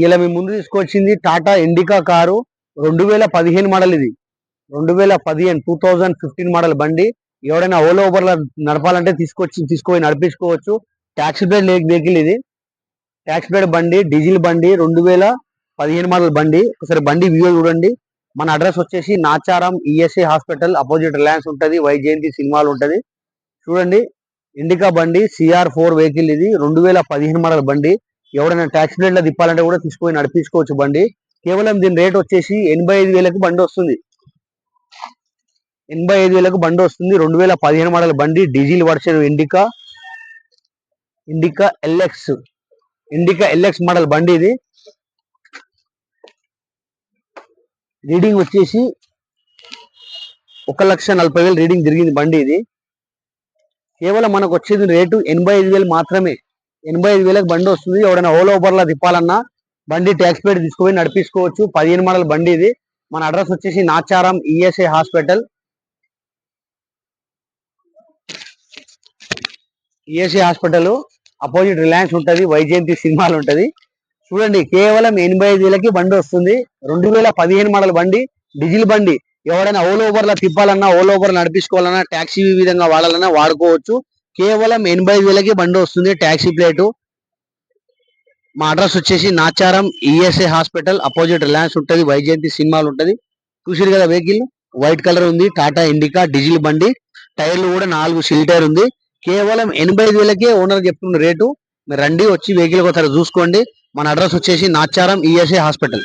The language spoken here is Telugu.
ఇలా మీ ముందు తీసుకొచ్చింది టాటా ఇండికా కారు 2015 మోడల్. ఇది 2015 మోడల్ బండి. ఎవరైనా ఓలా ఊబర్ లో నడపాలంటే తీసుకొని నడిపించుకోవచ్చు. ట్యాక్సీ ప్లేట్ వెహికల్ ఇది. ట్యాక్సీ ప్లేట్ బండి, డీజిల్ బండి, 2015 మోడల్ బండి. ఒకసారి బండి వ్యూ చూడండి. మన అడ్రస్ వచ్చేసి Nacharam ESI hospital opposite Reliance ఉంటది, వైజయంతి సినిమాలు ఉంటది. చూడండి, ఇండికా బండి CR4 వెహికల్ ఇది. 2015 మోడల్ బండి. ఎవరైనా ట్యాక్సీ ప్లేట్ లో తిప్పాలంటే కూడా తీసుకొని నడిపించుకోవచ్చు బండి. కేవలం దీని రేట్ వచ్చేసి 85,000కి బండి వస్తుంది. 85,000కు బండి వస్తుంది. 2015 మోడల్ బండి, diesel version indica LX model బండి ఇది. రీడింగ్ వచ్చేసి 1,40,000 రీడింగ్ తిరిగింది బండి ఇది. కేవలం మనకు వచ్చేది రేటు 85,000 మాత్రమే. 85,000కి బండి వస్తుంది. ఎవరైనా ఓలా ఊబర్ లా తిప్పాలన్నా బండి ట్యాక్స్ ప్లేట్ తీసుకొని నడిపించుకోవచ్చు. 15 మోడల్ బండి ఇది. మన అడ్రస్ వచ్చేసి Nacharam ESI hospital opposite Reliance ఉంటది, వైజయంతి సినిమాలు ఉంటది. చూడండి, కేవలం 85,000కి బండి వస్తుంది. 2015 మోడల్ బండి, డీజిల్ బండి. ఎవరైనా ఓలా ఊబర్ లా తిప్పాలన్నా, ఓలా ఊబర్ నడిపించుకోవాలన్నా, ట్యాక్సీ విధంగా వాడాలన్నా వాడుకోవచ్చు. కేవలం 85,000కి బండి వస్తుంది. Taxi plate. మా అడ్రస్ వచ్చేసి Nacharam ESI hospital opposite Reliance ఉంటది, వైజయంతి సినిమాలు ఉంటది. చూసారు కదా వెహికల్, వైట్ కలర్ ఉంది. టాటా ఇండికా డీజిల్ బండి. టైర్లు కూడా 4 సిల్ టైర్ ఉంది. కేవలం 85,000కే ఓనర్ చెప్తున్న రేటు. మీరు రండి, వచ్చి వెహికల్ ఒకసారి చూసుకోండి. మన అడ్రస్ వచ్చేసి నాచారం ఈఎస్ఐ హాస్పిటల్.